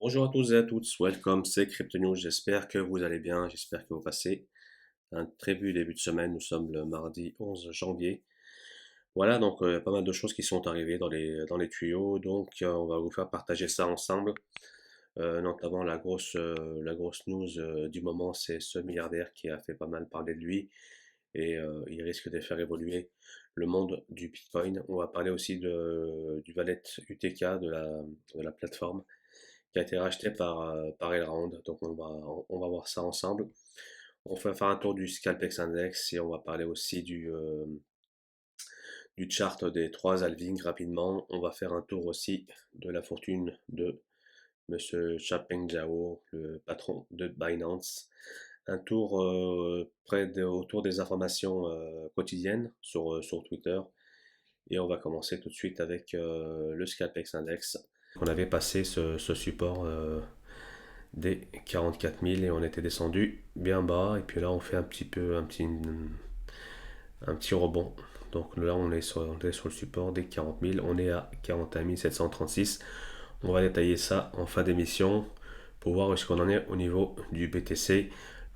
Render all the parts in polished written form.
Bonjour à tous et à toutes, welcome, c'est Crypto News, j'espère que vous allez bien, j'espère que vous passez un très bon début de semaine, nous sommes le mardi 11 janvier. Voilà, donc il y a pas mal de choses qui sont arrivées dans les tuyaux, donc on va vous faire partager ça ensemble. Notamment la grosse news du moment, c'est ce milliardaire qui a fait pas mal parler de lui et il risque de faire évoluer le monde du Bitcoin. On va parler aussi du wallet UTK de la plateforme qui a été racheté par Elrond. Donc on va voir ça ensemble. On va faire un tour du Scalpex Index et on va parler aussi du chart des trois halvings rapidement. On va faire un tour aussi de la fortune de Monsieur Chapeng Zhao, le patron de Binance. Un tour autour des informations quotidiennes sur Twitter. Et on va commencer tout de suite avec le Scalpex Index. On avait passé ce support des 44 000 et on était descendu bien bas. Et puis là, on fait un petit rebond. Donc là, on est sur le support des 40 000. On est à 41 736. On va détailler ça en fin d'émission pour voir où est-ce qu'on en est au niveau du BTC.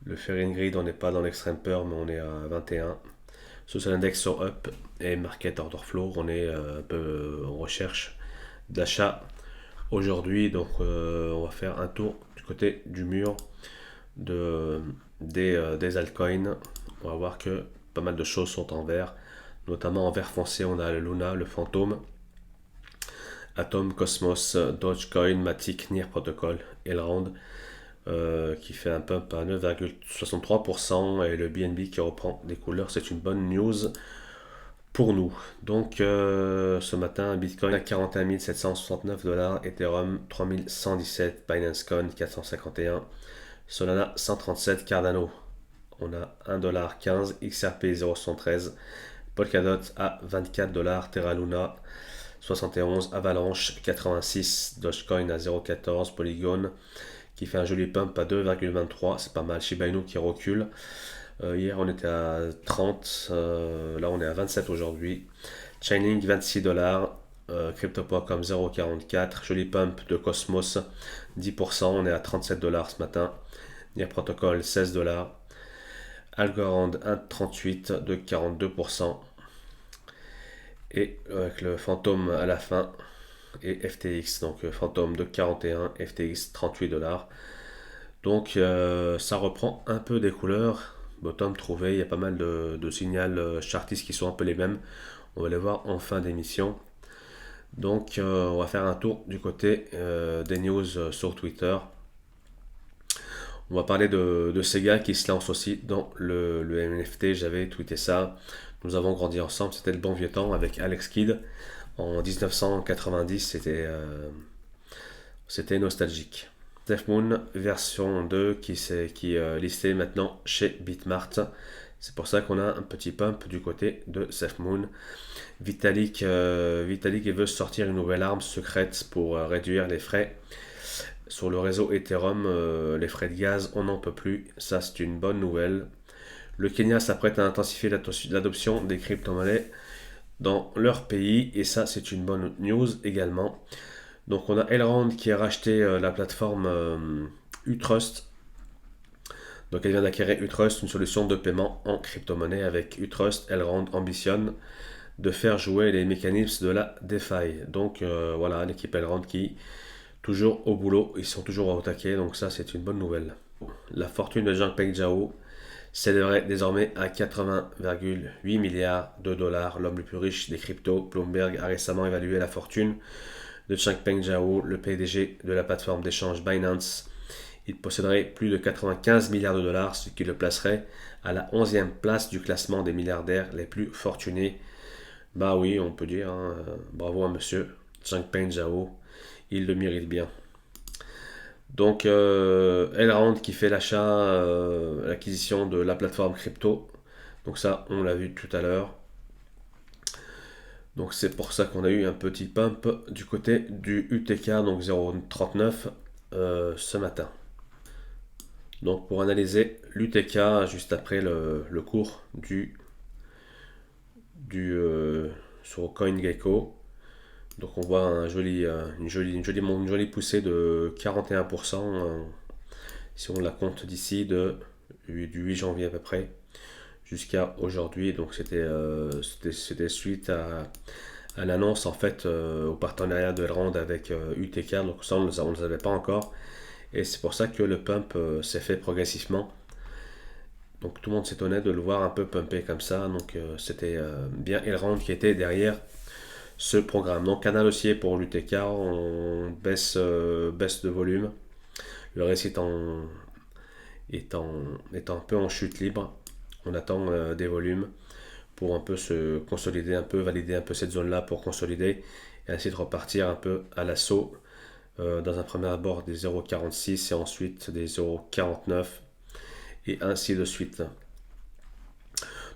Le Fahrenheit, on n'est pas dans l'extreme peur, mais on est à 21. Social Index sur Up et Market Order Flow, on est un peu en recherche d'achat aujourd'hui. Donc on va faire un tour du côté du mur des altcoins. On va voir que pas mal de choses sont en vert. Notamment en vert foncé, on a le Luna, le Fantôme, Atom, Cosmos, Dogecoin, Matic, Near Protocol, Elrond, qui fait un pump à 9,63% et le BNB qui reprend des couleurs. C'est une bonne news pour nous. Donc ce matin, Bitcoin à 41 769 $, Ethereum 3117, Binance Coin 451, Solana 137, Cardano on a 1,15 $, XRP 0,113, Polkadot à 24 $, Terra Luna 71, Avalanche 86, Dogecoin à 0,14, Polygon qui fait un joli pump à 2,23, c'est pas mal. Shiba Inu qui recule. Hier on était à 30, là on est à 27 aujourd'hui. Chainlink 26 $, Crypto.com 0,44, joli pump de Cosmos 10%, on est à 37 $ ce matin. Near Protocol 16 $, Algorand 1,38 de 42%, et avec le fantôme à la fin, et FTX, donc fantôme de 41, FTX 38 $. Donc ça reprend un peu des couleurs. Bottom trouvé, il y a pas mal de signaux chartistes qui sont un peu les mêmes. On va les voir en fin d'émission. Donc on va faire un tour du côté des news sur Twitter. On va parler de Sega qui se lance aussi dans le NFT. J'avais tweeté ça. Nous avons grandi ensemble. C'était le bon vieux temps avec Alex Kidd. En 1990, c'était nostalgique. Steph Moon version 2 qui est listée maintenant chez Bitmart. C'est pour ça qu'on a un petit pump du côté de Steph Moon. Vitalik veut sortir une nouvelle arme secrète pour réduire les frais. Sur le réseau Ethereum, les frais de gaz, on n'en peut plus. Ça, c'est une bonne nouvelle. Le Kenya s'apprête à intensifier l'adoption des crypto-monnaies dans leur pays. Et ça, c'est une bonne news également. Donc, on a Elrond qui a racheté la plateforme Utrust. Donc, elle vient d'acquérir Utrust, une solution de paiement en crypto-monnaie. Avec Utrust, Elrond ambitionne de faire jouer les mécanismes de la DeFi. Donc, voilà, l'équipe Elrond qui toujours au boulot, ils sont toujours au taquet, donc ça c'est une bonne nouvelle. La fortune de Changpeng Zhao s'élèverait désormais à 80,8 milliards de dollars. L'homme le plus riche des cryptos, Bloomberg a récemment évalué la fortune de Changpeng Zhao, le PDG de la plateforme d'échange Binance. Il posséderait plus de 95 milliards de dollars, ce qui le placerait à la 11e place du classement des milliardaires les plus fortunés. Bah oui, on peut dire, hein, bravo à monsieur Changpeng Zhao, il le mérite bien. Donc, Elrond qui fait l'acquisition de la plateforme crypto. Donc ça, on l'a vu tout à l'heure. Donc c'est pour ça qu'on a eu un petit pump du côté du UTK, donc 0,39 ce matin. Donc pour analyser l'UTK juste après le cours du sur CoinGecko. Donc on voit une jolie poussée de 41%, si on la compte d'ici du 8 janvier à peu près jusqu'à aujourd'hui. Donc c'était suite à l'annonce en fait au partenariat de Elrond avec UTK. Donc ça on ne le savait pas encore. Et c'est pour ça que le pump s'est fait progressivement. Donc tout le monde s'étonnait de le voir un peu pumper comme ça. Donc c'était bien Elrond qui était derrière ce programme. Donc canal haussier pour l'UTK, on baisse de volume. Le reste étant un peu en chute libre. On attend des volumes pour un peu se consolider, un peu valider un peu cette zone-là pour consolider et ainsi de repartir un peu à l'assaut dans un premier abord des 0,46 et ensuite des 0,49 et ainsi de suite.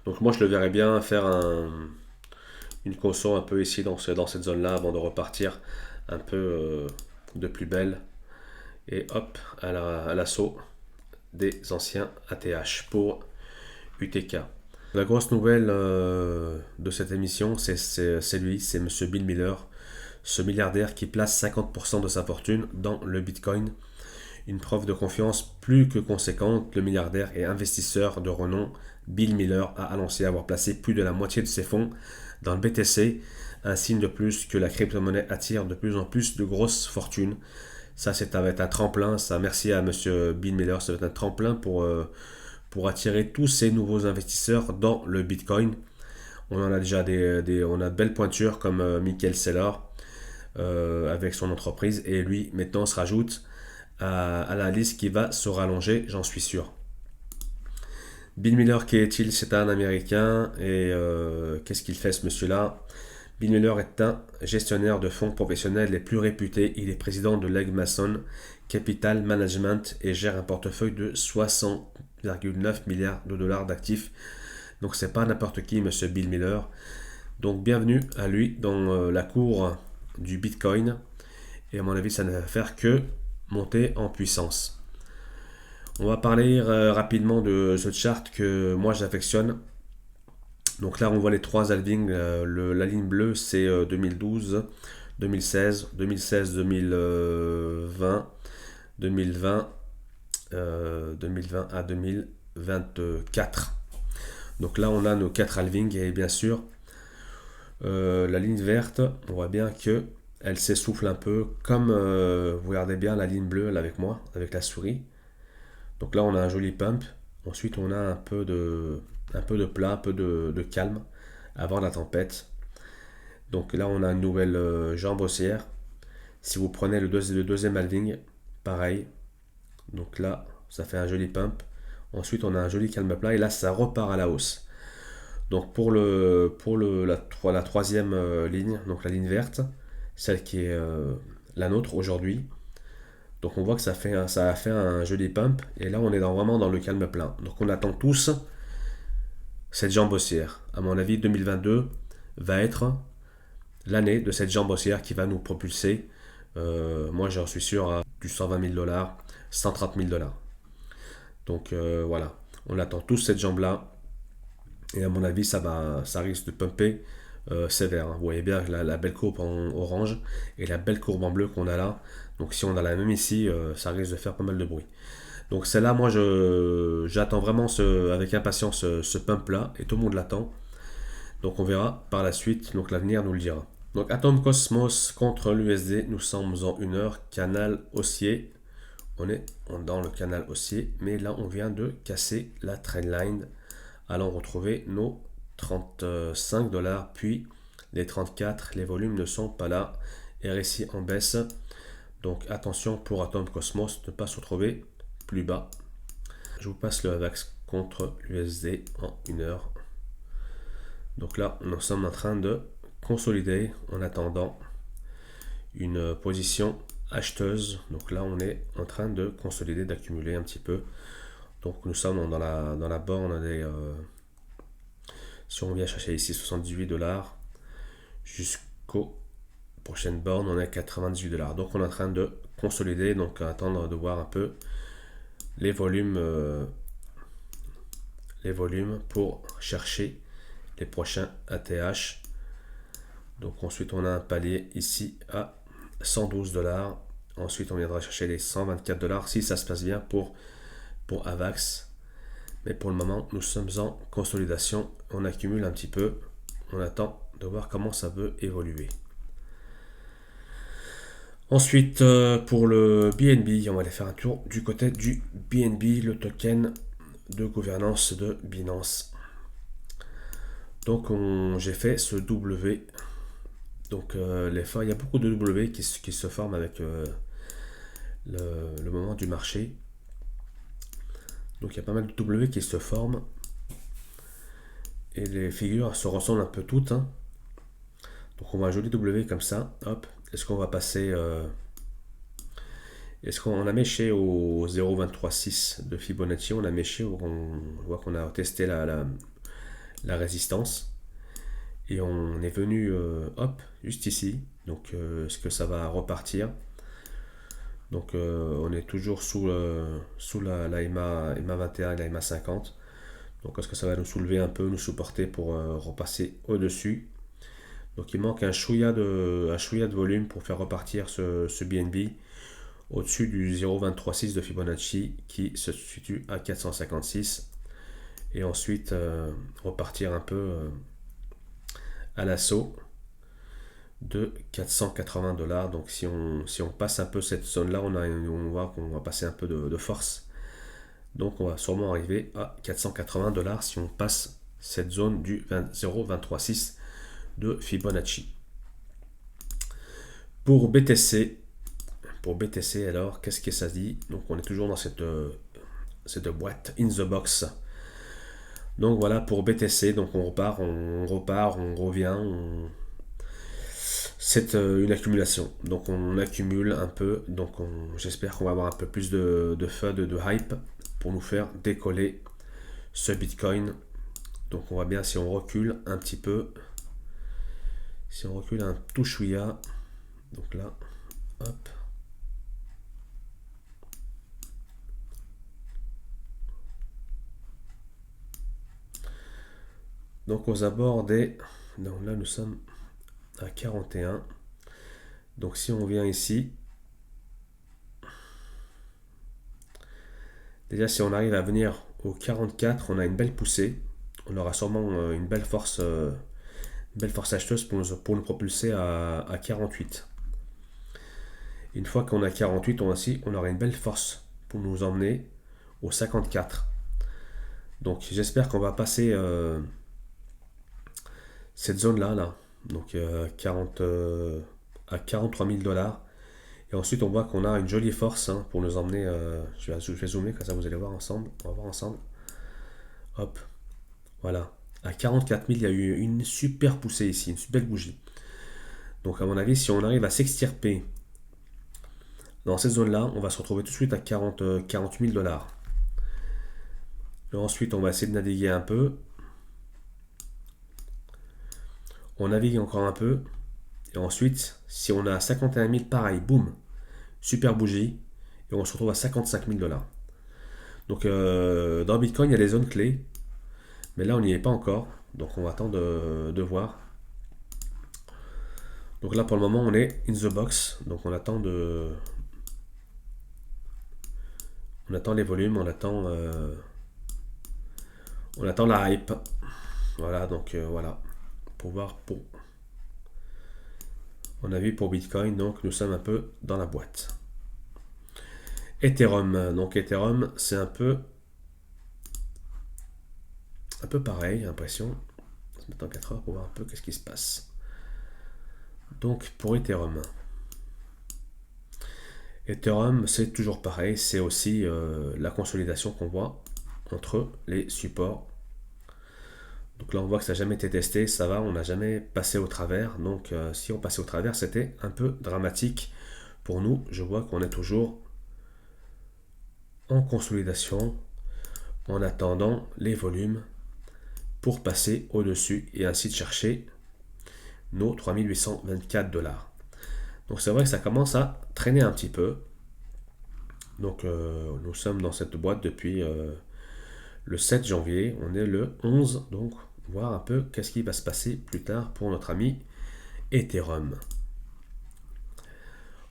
Donc moi je le verrais bien faire une conso un peu ici dans cette zone-là avant de repartir un peu de plus belle et hop à l'assaut des anciens ATH pour UTK. La grosse nouvelle de cette émission, c'est lui, c'est Monsieur Bill Miller, ce milliardaire qui place 50% de sa fortune dans le Bitcoin. Une preuve de confiance plus que conséquente, le milliardaire et investisseur de renom Bill Miller a annoncé avoir placé plus de la moitié de ses fonds dans le BTC, un signe de plus que la crypto-monnaie attire de plus en plus de grosses fortunes. Ça, va être un tremplin. Ça, merci à Monsieur Bill Miller, ça va être un tremplin pour attirer tous ces nouveaux investisseurs dans le Bitcoin. On en a déjà on a de belles pointures comme Michael Saylor avec son entreprise et lui maintenant se rajoute à la liste qui va se rallonger, j'en suis sûr. Bill Miller, qui est-il? C'est un Américain et qu'est-ce qu'il fait ce monsieur-là? Bill Miller est un gestionnaire de fonds professionnels les plus réputés. Il est président de Legg Mason Capital Management et gère un portefeuille de 60,9 milliards de dollars d'actifs. Donc c'est pas n'importe qui, monsieur Bill Miller. Donc bienvenue à lui dans la cour du Bitcoin. Et à mon avis, ça ne va faire que monter en puissance. On va parler rapidement de ce chart que moi j'affectionne. Donc là, on voit les trois halvings. La ligne bleue, c'est 2012, 2016, 2016, 2020, 2020, 2020 à 2024. Donc là, on a nos quatre halvings et bien sûr, la ligne verte, on voit bien que elle s'essouffle un peu, comme vous regardez bien la ligne bleue là, avec moi, avec la souris. Donc là, on a un joli pump. Ensuite, on a un peu de plat, un peu de calme avant la tempête. Donc là, on a une nouvelle jambe haussière. Si vous prenez le deuxième halving, pareil. Donc là, ça fait un joli pump. Ensuite, on a un joli calme plat et là, ça repart à la hausse. Donc pour la troisième ligne, donc la ligne verte, celle qui est la nôtre aujourd'hui. Donc on voit que ça a fait un joli pump et là on est vraiment dans le calme plein. Donc on attend tous cette jambe haussière. À mon avis, 2022 va être l'année de cette jambe haussière qui va nous propulser. Moi j'en suis sûr à du 120 000 dollars, 130 000 dollars. Donc voilà, on attend tous cette jambe là. Et à mon avis, ça risque de pumper sévère. Vous voyez bien la belle courbe en orange et la belle courbe en bleu qu'on a là. Donc si on a la même ici, ça risque de faire pas mal de bruit. Donc celle-là, moi, j'attends vraiment avec impatience ce pump-là et tout le monde l'attend. Donc on verra par la suite. Donc l'avenir nous le dira. Donc Atom Cosmos contre l'USD, nous sommes en 1 heure, canal haussier. On est dans le canal haussier, mais là on vient de casser la trendline. Allons retrouver nos 35 dollars, puis les 34, les volumes ne sont pas là. RSI en baisse. Donc attention pour Atom Cosmos de ne pas se retrouver plus bas. Je vous passe le AVAX contre l'USD en 1 heure. Donc là, nous sommes en train de consolider en attendant une position acheteuse. Donc là, on est en train de consolider, d'accumuler un petit peu. Donc nous sommes dans la borne des... si on vient chercher ici 78 dollars jusqu'aux prochaines bornes, on est à 98 dollars. Donc on est en train de consolider, donc attendre de voir un peu les volumes pour chercher les prochains ATH. Donc ensuite on a un palier ici à 112 $. Ensuite on viendra chercher les 124 $ si ça se passe bien pour AVAX. Mais pour le moment nous sommes en consolidation, on accumule un petit peu, on attend de voir comment ça peut évoluer. Ensuite pour le BNB, on va aller faire un tour du côté du BNB, le token de gouvernance de Binance. Donc j'ai fait ce W. Donc il y a beaucoup de W qui se forment avec le moment du marché. Donc il y a pas mal de W qui se forment. Et les figures se ressemblent un peu toutes. Hein. Donc on va un joli W comme ça. Hop. Est-ce qu'on va passer... Est-ce qu'on a méché au 0,236 de Fibonacci? On a méché, on voit qu'on a testé la résistance. Et on est venu, hop, juste ici. Donc est-ce que ça va repartir? Donc on est toujours sous la EMA 21 et la EMA 50. Donc est-ce que ça va nous soulever un peu, nous supporter pour repasser au-dessus? Donc il manque un chouïa de volume pour faire repartir ce BNB au-dessus du 0,236 de Fibonacci qui se situe à 456. Et ensuite repartir un peu à l'assaut de 480 $. Donc si on passe un peu cette zone là, on voit qu'on va passer un peu de force. Donc on va sûrement arriver à 480 $ si on passe cette zone du 0,236 de Fibonacci. Pour BTC alors, qu'est-ce que ça dit? Donc on est toujours dans cette boîte in the box. Donc voilà pour BTC, donc on repart, on revient, c'est une accumulation. Donc on accumule un peu, donc j'espère qu'on va avoir un peu plus de FUD, de hype pour nous faire décoller ce Bitcoin. Donc on voit bien si on recule un petit peu, si on recule un tout chouïa, donc là, hop. Donc aux abords des... Donc là nous sommes à 41. Donc si on vient ici, déjà si on arrive à venir au 44, on a une belle poussée. On aura sûrement une belle force acheteuse pour nous propulser à 48. Une fois qu'on a 48, on aura une belle force pour nous emmener au 54. Donc j'espère qu'on va passer cette zone là, donc à 43 000 $. Et ensuite on voit qu'on a une jolie force hein, pour nous emmener, je vais zoomer comme ça vous allez voir ensemble, on va voir ensemble. Hop, voilà. À 44 000, il y a eu une super poussée ici, une super bougie. Donc à mon avis, si on arrive à s'extirper dans cette zone-là, on va se retrouver tout de suite à 40 000 $. Et ensuite, on va essayer de naviguer un peu. On navigue encore un peu. Et ensuite, si on a 51 000, pareil, boum, super bougie. Et on se retrouve à 55 000 $. Donc dans Bitcoin, il y a des zones clés. Mais là, on n'y est pas encore. Donc on va attendre de voir. Donc là, pour le moment, on est in the box. Donc on attend les volumes, on attend la hype. Voilà, donc voilà. Pour voir on a vu pour Bitcoin, donc nous sommes un peu dans la boîte. Ethereum, donc Ethereum, c'est un peu pareil, j'ai l'impression. On va se mettre en 4 heures pour voir un peu qu'est-ce qui se passe. Donc pour Ethereum, c'est toujours pareil, c'est aussi la consolidation qu'on voit entre les supports. Donc là on voit que ça n'a jamais été testé, ça va, on n'a jamais passé au travers. Donc si on passait au travers, c'était un peu dramatique pour nous. Je vois qu'on est toujours en consolidation en attendant les volumes pour passer au-dessus et ainsi de chercher nos 3824 $. Donc c'est vrai que ça commence à traîner un petit peu. Donc nous sommes dans cette boîte depuis le 7 janvier, on est le 11, donc voir un peu qu'est-ce qui va se passer plus tard pour notre ami Ethereum.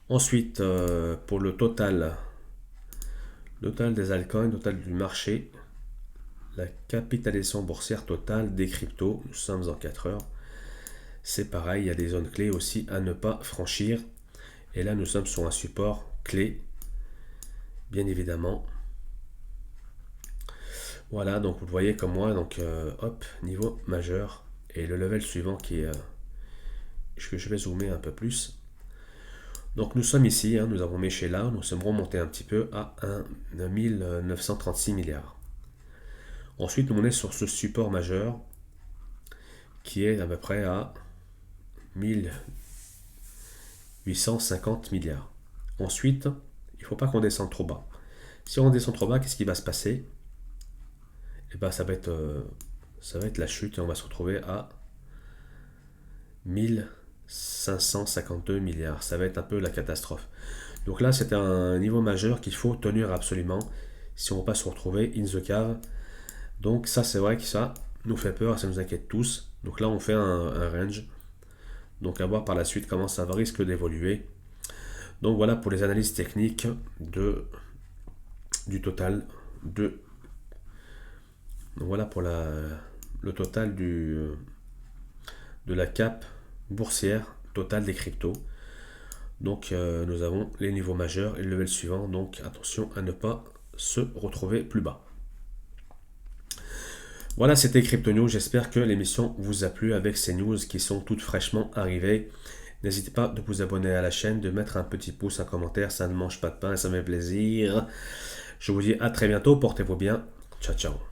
Ensuite, pour le total des altcoins, total du marché, la capitalisation boursière totale des cryptos, nous sommes en 4 heures. C'est pareil, il y a des zones clés aussi à ne pas franchir. Et là, nous sommes sur un support clé, bien évidemment. Voilà, donc vous le voyez comme moi, donc hop, niveau majeur. Et le level suivant qui est, que je vais zoomer un peu plus. Donc nous sommes ici, hein, nous avons méché là, nous sommes remontés un petit peu à 1936 milliards. Ensuite, on est sur ce support majeur qui est à peu près à 1850 milliards. Ensuite, il ne faut pas qu'on descende trop bas. Si on descend trop bas, qu'est-ce qui va se passer? Eh ben, ça va être la chute et on va se retrouver à 1552 milliards. Ça va être un peu la catastrophe. Donc là, c'est un niveau majeur qu'il faut tenir absolument si on ne va pas se retrouver in the cave. Donc ça, c'est vrai que ça nous fait peur, ça nous inquiète tous. Donc là, on fait un range. Donc à voir par la suite comment ça va risque d'évoluer. Donc voilà pour les analyses techniques du total de... Donc voilà pour le total de la cap boursière totale des cryptos. Donc nous avons les niveaux majeurs et le level suivant. Donc attention à ne pas se retrouver plus bas. Voilà, c'était Crypto News. J'espère que l'émission vous a plu avec ces news qui sont toutes fraîchement arrivées. N'hésitez pas de vous abonner à la chaîne, de mettre un petit pouce, un commentaire. Ça ne mange pas de pain et ça me fait plaisir. Je vous dis à très bientôt. Portez-vous bien. Ciao, ciao.